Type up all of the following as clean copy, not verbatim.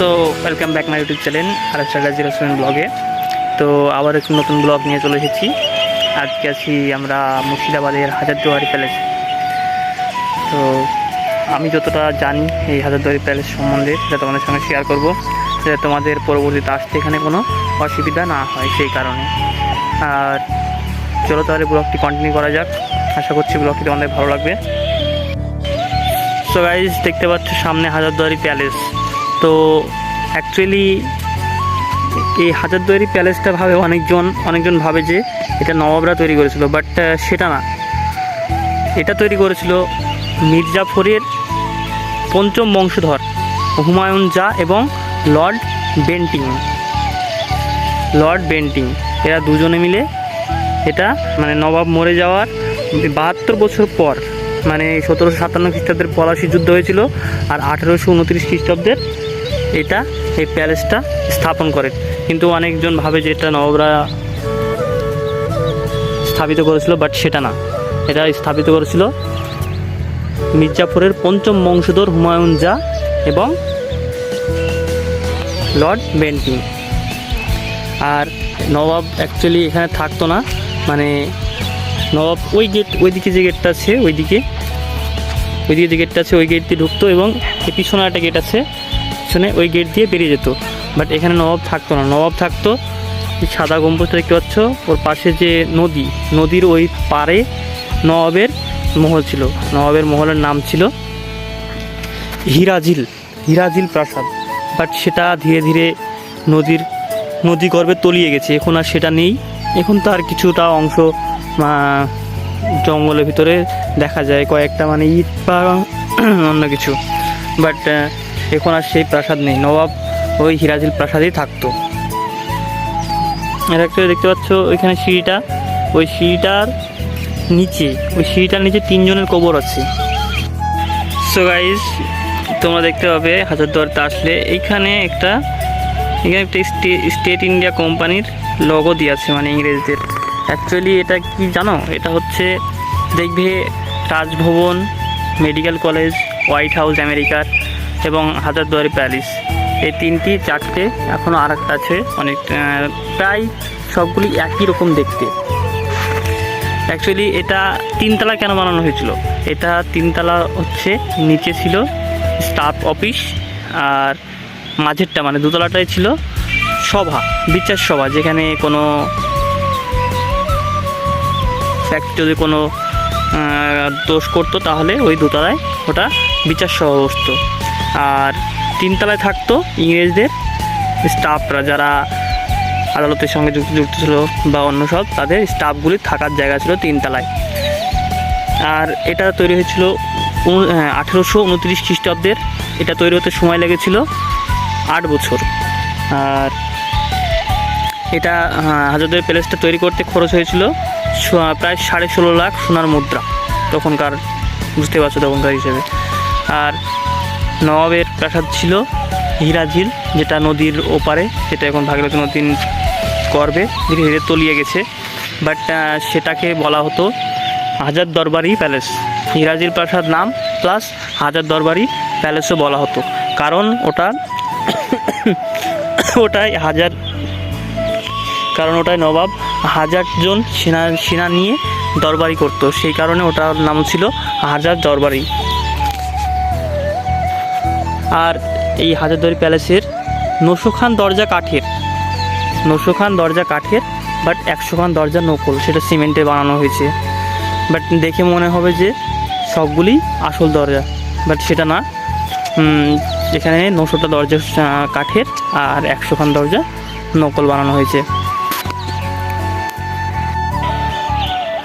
So welcome back my YouTube channel RS ব্লগে। তো আবার একটু নতুন ব্লগ নিয়ে চলে এসেছি। আজকে আছি আমরা মুর্শিদাবাদের হাজারদুয়ারি প্যালেস। তো আমি যতটা জানি এই হাজারদুয়ারি প্যালেস সম্বন্ধে সেটা তোমাদের সঙ্গে শেয়ার করব, যাতে তোমাদের পরবর্তীতে আসতে এখানে কোনো অসুবিধা না হয় সেই কারণে। আর চলো তাহলে ব্লগটি কন্টিনিউ করা যাক। আশা করছি ব্লগটি তোমাদের ভালো লাগবে। সো গাইজ, দেখতে পাচ্ছ সামনে হাজারদুয়ারি প্যালেস। তো অ্যাকচুয়ালি এই হাজারদুয়ারি প্যালেসটা অনেকজন ভাবে যে এটা নবাবরা তৈরি করেছিল, বাট সেটা না। এটা তৈরি করেছিল মির্জাফরের পঞ্চম বংশধর হুমায়ুন জাহ এবং লর্ড বেন্টিং। এরা দুজনে মিলে এটা নবাব মরে যাওয়ার 72 বছর পর, 1757 খ্রিস্টাব্দের পলাশী যুদ্ধ হয়েছিল, আর 1829 খ্রিস্টাব্দের এই প্যালেসটা স্থাপন করে। কিন্তু অনেকজন ভাবে যে এটা নবাবরা স্থাপিত করেছিল, বাট সেটা না। এটা স্থাপিত করেছিল মির্জাফরের পঞ্চম বংশধর হুমায়ুন জাহ এবং লর্ড বেন্টিং। আর নবাব অ্যাকচুয়ালি এখানে থাকতো না, নবাব ওইদিকে যে গেটটা আছে, ওইদিকে যে গেটটা আছে ওই গেট দিয়ে ঢুকতো, এবং এই পিছনে একটা গেট আছে, পিছনে ওই গেট দিয়ে বেরিয়ে যেত। বাট এখানে নবাব থাকতো না। নবাব থাকতো সাদা গম্বুজটা দেখতে পাচ্ছ, ওর পাশে যে নদীর ওই পাড়ে নবাবের মহল ছিল। নবাবের মহলের নাম ছিল হিরাজিল প্রাসাদ। বাট সেটা ধীরে ধীরে নদী গর্ভে তলিয়ে গেছে। এখন আর সেটা নেই। এখন তার কিছুটা অংশ জঙ্গলের ভিতরে দেখা যায়, কয়েকটা ইট বা অন্য কিছু। বাট এখন আর সেই প্রাসাদ নেই। নবাব ওই হিরাজিল প্রাসাদেই থাকতো। এটা একটা দেখতে পাচ্ছ ওইখানে সিঁড়িটা, ওই সিঁড়িটার নিচে 3 জনের কবর আছে। সো গাইজ, তোমরা দেখতে পাবে হাজারদুয়ারিতে আসলে এখানে একটা স্টেট ইন্ডিয়া কোম্পানির লোগো দিয়ে আছে, ইংরেজদের। অ্যাকচুয়ালি এটা কি জানো? এটা হচ্ছে দেখবে Raj Bhavan, medical college, white house আমেরিকার, এবং হাজারদুয়ারি প্যালেস, এই 4টে এখনও আর একটা আছে। প্রায় সবগুলি একই রকম দেখতে। অ্যাকচুয়ালি এটা 3 তলা কেন বানানো হয়েছিল? এটা 3 তলা হচ্ছে, নিচে ছিল স্টাফ অফিস, আর মাঝেরটা 2 তলাটাই ছিল বিচার সভা, যেখানে কোনো ফ্যাক্টরি যদি কোনো দোষ করতো তাহলে ওই 2 তলায় ওটা বিচার সভা বসতো। আর 3 তলায় থাকতো ইংরেজদের স্টাফরা, যারা আদালতের সঙ্গে যুক্ত ছিল বা অন্য সব, তাদের স্টাফগুলি থাকার জায়গা ছিল 3 তলায়। আর এটা তৈরি হয়েছিল 1829 খ্রিস্টাব্দের। এটা তৈরি হতে সময় লেগেছিল 8 বছর। আর এটা হাজারদুয়ারি প্যালেসটা তৈরি করতে খরচ হয়েছিল প্রায় 16.5 লাখ সোনার মুদ্রা, তখনকার, বুঝতে পারছো তখনকার হিসেবে। আর নবাবের প্রাসাদ ছিল হিরাজিল, যেটা নদীর ওপারে, সেটা এখন ভাগীরথী নদীর গর্ভে ধীরে ধীরে তলিয়ে গেছে। বাট সেটাকে বলা হতো হাজার দরবারি প্যালেস। হিরাজিল প্রাসাদ নাম প্লাস হাজার দরবারি প্যালেসও বলা হতো, কারণ ওটাই নবাব 1000 জন সেনা নিয়ে দরবারি করতো, সেই কারণে ওটার নাম ছিল হাজার দরবারি। আর এই হাজারদুয়ারি প্যালেসের 900 খান দরজা কাঠের, বাট 100 খান দরজা নকল, সেটা সিমেন্টে বানানো হয়েছে। বাট দেখে মনে হবে যে সবগুলি আসল দরজা, বাট সেটা না। এখানে 900টা দরজা কাঠের আর 100 খান দরজা নকল বানানো হয়েছে।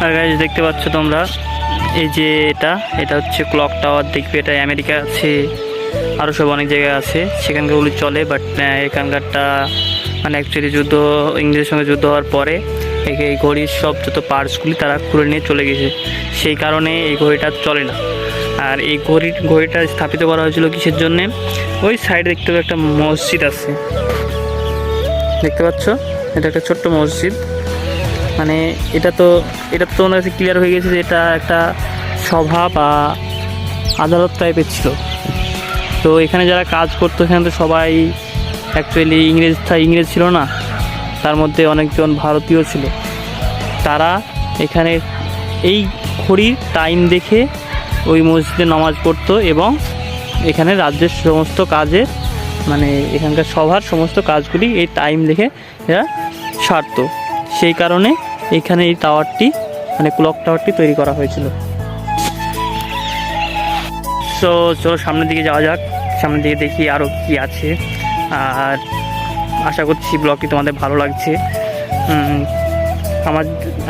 আর গাইজ, দেখতে পাচ্ছ তোমরা এই যে এটা হচ্ছে ক্লক টাওয়ার। দেখবে এটা আমেরিকা আছে, আরও সব অনেক জায়গায় আছে, সেখানকারগুলি চলে। বাট এখানকারটা অ্যাকচুয়ালি ইংরেজের সঙ্গে যুদ্ধ হওয়ার পরে এই ঘড়ির সব যত পার্টসগুলি তারা খুলে নিয়ে চলে গেছে, সেই কারণে এই ঘড়িটা চলে না। আর এই ঘড়িটা স্থাপিত করা হয়েছিল কিসের জন্যে? ওই সাইডে দেখতে পাবে একটা মসজিদ আছে, দেখতে পাচ্ছ? এটা একটা ছোট্ট মসজিদ। এটা তো তোমার কাছে ক্লিয়ার হয়ে গেছে যে এটা একটা সভা বা আদালত টাইপের ছিল। তো এখানে যারা কাজ করতো এখানে তো সবাই অ্যাকচুয়ালি ইংরেজ ছিল না, তার মধ্যে অনেকজন ভারতীয় ছিল। তারা এখানে এই ঘড়ির টাইম দেখে ওই মসজিদে নামাজ পড়তো এবং এখানে রাজ্যের সমস্ত কাজে মানে এখানকার সভার সমস্ত কাজগুলি এই টাইম দেখে এরা সারতো। সেই কারণে এখানে এই টাওয়ারটি মানে ক্লক টাওয়ারটি তৈরি করা হয়েছিল। তো চলো সামনের দিকে যাওয়া যাক, সামনের দিকে দেখি আরও কী আছে। আর আশা করছি ব্লগটি তোমাদের ভালো লাগছে।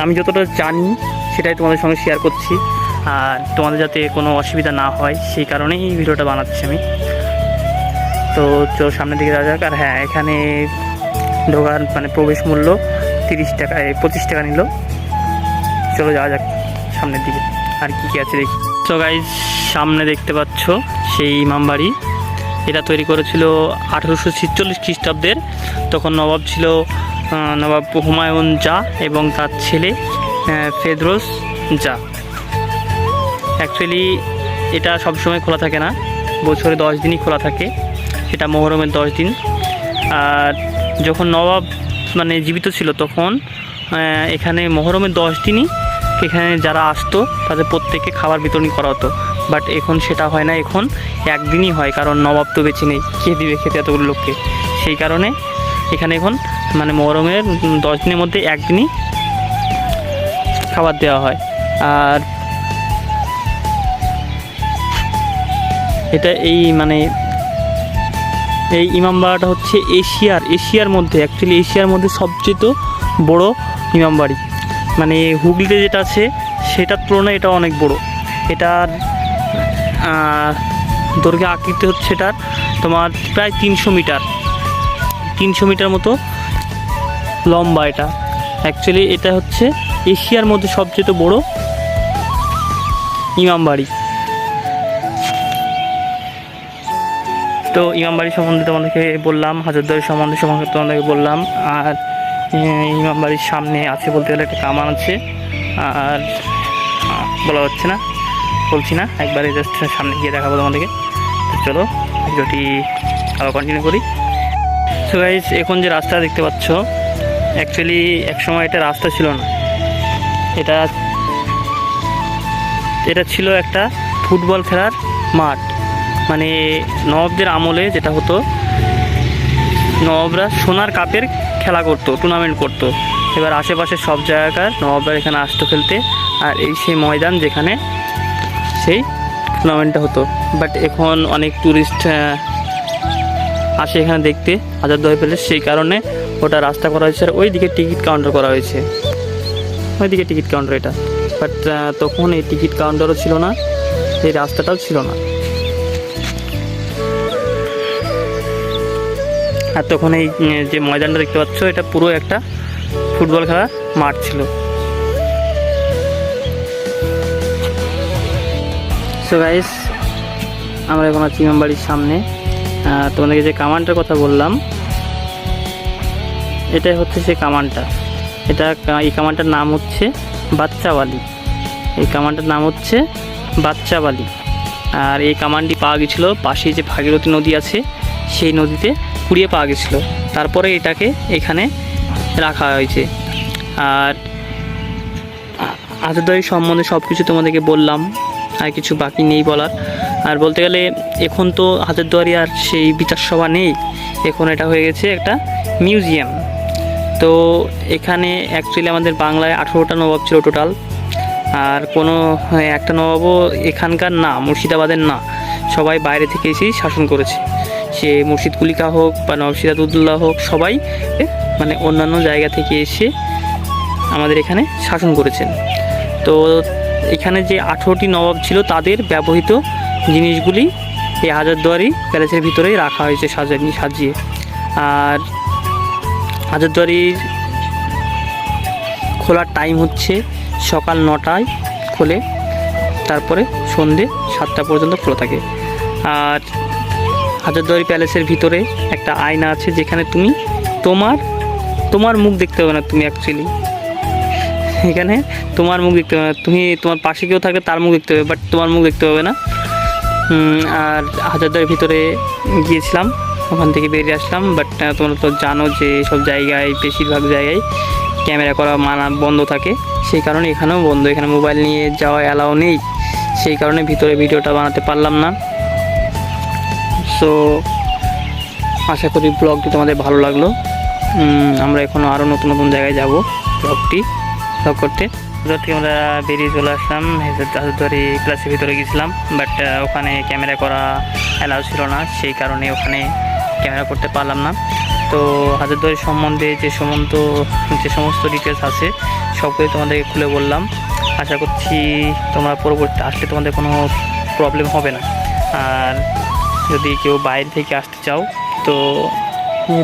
আমি যতটা জানি সেটাই তোমাদের সঙ্গে শেয়ার করছি, আর তোমাদের যাতে কোনো অসুবিধা না হয় সেই কারণেই এই ভিডিওটা বানাচ্ছি আমি। তো চলো সামনের দিকে যাওয়া যাক। আর হ্যাঁ, এখানে ঢোকার মানে প্রবেশ মূল্য 25 টাকা নিল। চলো যাওয়া যাক সামনের দিকে, আর কী আছে দেখি। তো গাইজ সামনে দেখতে পাচ্ছ সেই ইমামবাড়ি। এটা তৈরি করেছিল 1846 খ্রিস্টাব্দের। তখন নবাব ছিল নবাব হুমায়ুন জা এবং তার ছেলে ফেদরোজ জা। অ্যাকচুয়ালি এটা সবসময় খোলা থাকে না, বছরে 10 দিনই খোলা থাকে, এটা মহরমের 10 দিন। আর যখন নবাব মানে জীবিত ছিল তখন এখানে মহরমের 10 দিনই এখানে যারা আসতো তাদের প্রত্যেককে খাবার বিতরণ করা হতো। বাট এখন সেটা হয় না, এখন একদিনই হয়, কারণ নবাব তো বেঁচে নেই, কে দিবে খেতে এতগুলো লোককে। সেই কারণে এখানে এখন মানে মহরমের 10 দিনের মধ্যে একদিনই খাবার দেওয়া হয়। আর এটা এই মানে এই ইমামবাড়াটা হচ্ছে এশিয়ার মধ্যে অ্যাকচুয়ালি এশিয়ার মধ্যে সবচেয়ে বড় ইমামবাড়ি। মানে হুগলিতে যেটা আছে সেটার তুলনায় এটা অনেক বড়। এটার দৈর্ঘ্য আকৃতি হচ্ছে এটার তোমার প্রায় 300 মিটার মতো লম্বা। এটা অ্যাকচুয়ালি এটা হচ্ছে এশিয়ার মধ্যে সবচেয়ে বড় ইমামবাড়ি। তো ইমামবাড়ি সম্বন্ধে তোমাদেরকে বললাম, হাজারদুয়ারি সম্বন্ধে তোমাদেরকে বললাম। আর ইমামবাড়ির সামনে আছে বলতে গেলে একটা কামান আছে, আর বলা হচ্ছে না, বলছি না, একবারে জাস্ট সামনে গিয়ে দেখাবো তোমাদেরকে। চলো ভিডিওটি আরও কন্টিনিউ করি। সো গাইস, এখন যে রাস্তা দেখতে পাচ্ছ অ্যাকচুয়ালি একসময় এটা রাস্তা ছিল না, এটা ছিল একটা ফুটবল খেলার মাঠ। মানে নবাবদের আমলে যেটা হতো, নবাবরা সোনার কাপের খেলা করতো, টুর্নামেন্ট করতো। এবার আশেপাশের সব জায়গাকার নবাবরা এখানে আসতো খেলতে, আর এই সেই ময়দান যেখানে সেই টুর্নামেন্টটা হতো। বাট এখন অনেক ট্যুরিস্ট আসে এখানে দেখতে হাজারদুয়ারি প্যালেস, সেই কারণে ওটা রাস্তা করা হয়েছে। আর ওইদিকে টিকিট কাউন্টার করা হয়েছে, ওইদিকে টিকিট কাউন্টার এটা। বাট তখন এই টিকিট কাউন্টারও ছিল না, এই রাস্তাটাও ছিল না। আর তখন এই যে ময়দানটা দেখতে পাচ্ছ এটা পুরো একটা ফুটবল খেলার মাঠ ছিল। সো গাইস, আমরা এখন আছি ইমামবাড়ির সামনে। তোমাদেরকে যে কামানটার কথা বললাম, এটাই হচ্ছে সেই কামানটা। এই কামানটার নাম হচ্ছে বাচ্চাবালি। আর এই কামানটি পাওয়া গেছিলো পাশেই যে ভাগীরথী নদী আছে সেই নদীতে কুড়িয়ে পাওয়া গেছিলো। তারপরে এটাকে এখানে রাখা হয়েছে। আর হাজারদুয়ারি সম্বন্ধে সব কিছু তোমাদেরকে বললাম, আর কিছু বাকি নেই বলার। আর বলতে গেলে এখন তো হাজারদুয়ারি আর সেই বিচার সভা নেই, এখন এটা হয়ে গেছে একটা মিউজিয়াম। তো এখানে অ্যাকচুয়ালি আমাদের বাংলায় 18টা নবাব ছিল টোটাল। আর কোনো একটা নবাবও এখানকার না, মুর্শিদাবাদের না, সবাই বাইরে থেকে এসেই শাসন করেছে। সে মুর্শিদ কুলিকা হোক বা নবাব সিরাজউদ্দৌলা হোক, সবাই মানে অন্যান্য জায়গা থেকে এসে আমাদের এখানে শাসন করেছেন। তো এখানে যে 18টি নবাব ছিল তাদের ব্যবহৃত জিনিসগুলি এই হাজারদুয়ারি প্যালেসের ভিতরেই রাখা হয়েছে সাজিয়ে। আর হাজারদুয়ারির খোলার টাইম হচ্ছে সকাল 9টায় খোলে, তারপরে সন্ধে 7টা পর্যন্ত খোলা থাকে। আর হাজারদুয়ারি প্যালেসের ভিতরে একটা আয়না আছে যেখানে তুমি তোমার মুখ দেখতে হবে না। তুমি অ্যাকচুয়ালি এখানে তোমার মুখ দেখতে হবে না, তুমি তোমার পাশে কেউ থাকলে তার মুখ দেখতে হবে, বাট তোমার মুখ দেখতে হবে না। আর হাজারদার ভিতরে গিয়েছিলাম, ওখান থেকে বেরিয়ে আসলাম। বাট তোমরা তো জানো যে সব জায়গায়, বেশিরভাগ জায়গায় ক্যামেরা করা মানা বন্ধ থাকে, সেই কারণে এখানেও বন্ধ। এখানে মোবাইল নিয়ে যাওয়া অ্যালাউ নেই, সেই কারণে ভিতরে ভিডিওটা বানাতে পারলাম না। সো আশা করি ব্লগটি তোমাদের ভালো লাগলো। আমরা এখনও আরও নতুন নতুন জায়গায় যাব ব্লগ করতে। থেকে আমরা বেরিয়ে চলে আসলাম। হাজারদুয়ারি ক্লাসের ভিতরে গেছিলাম, বাট ওখানে ক্যামেরা করা অ্যালাউ ছিল না, সেই কারণে ওখানে ক্যামেরা করতে পারলাম না। তো হাজারদুয়ারি সম্বন্ধে যে সমস্ত ডিটেলস আছে সবগুলোই তোমাদেরকে খুলে বললাম। আশা করছি তোমরা পরবর্তী আসলে তোমাদের কোনো প্রবলেম হবে না। আর যদি কেউ বাইরে থেকে আসতে চাও, তো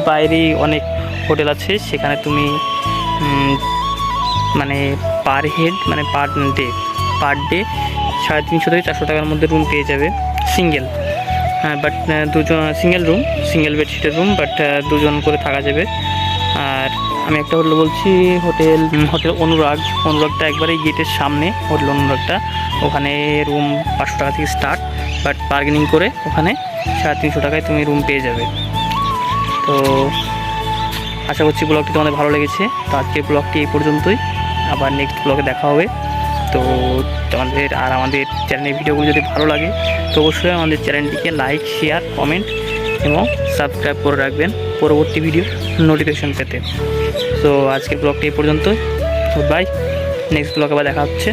বাইরেই অনেক হোটেল আছে, সেখানে তুমি মানে পার হেড, মানে পার ডে 350 থেকে 400 টাকার মধ্যে রুম পেয়ে যাবে সিঙ্গেল। হ্যাঁ, বাট দুজন সিঙ্গেল রুম, সিঙ্গেল বেডশিটের রুম, বাট দুজন করে থাকা যাবে। আর আমি একটা হোটেল বলছি, হোটেল অনুরাগটা একবারেই গেটের সামনে হোটেল অনুরাগটা। ওখানে রুম 500 টাকা থেকে স্টার্ট, বাট বার্গেনিং করে ওখানে 350 টাকায় তুমি রুম পেয়ে যাবে। তো আশা করছি ব্লগটি তোমাদের ভালো লেগেছে। তো আজকের ব্লগটি এই পর্যন্তই, আবার নেক্সট ব্লগে দেখা হবে। তো আমাদের চ্যানেলের ভিডিওগুলো যদি ভালো লাগে তো অবশ্যই আমাদের চ্যানেলটিকে লাইক, শেয়ার, কমেন্ট এবং সাবস্ক্রাইব করে রাখবেন পরবর্তী ভিডিও নোটিফিকেশন পেতে। তো আজকের ব্লগটি এই পর্যন্তই। তো বাই, নেক্সট ব্লগে আবার দেখা হচ্ছে।